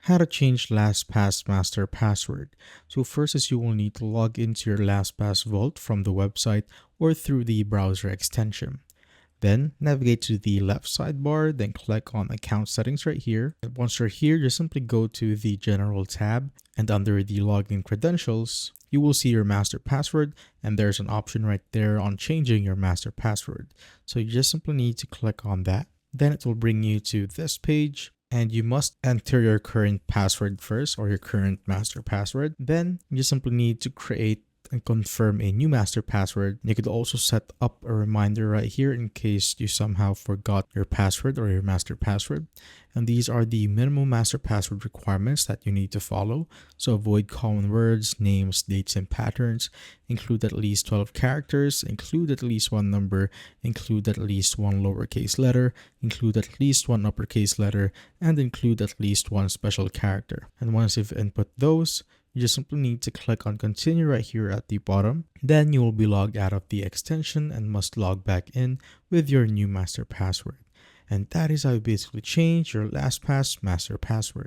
How to change LastPass master password. So first is you will need to log into your LastPass vault from the website or through the browser extension. Then navigate to the left sidebar, then click on account settings right here. And once you're here, just simply go to the general tab, and under the login credentials, you will see your master password, and there's an option right there on changing your master password. So you just simply need to click on that. Then it will bring you to this page, and you must enter your current password first, or your current master password. Then you simply need to create and confirm a new master password. You could also set up a reminder right here in case you somehow forgot your password or your master password. And these are the minimum master password requirements that you need to follow. So avoid common words, names, dates, and patterns. Include at least 12 characters. Include at least one number. Include at least one lowercase letter. Include at least one uppercase letter. And include at least one special character. And once you've input those, you just simply need to click on continue right here at the bottom. Then you will be logged out of the extension and must log back in with your new master password. And that is how you basically change your LastPass master password.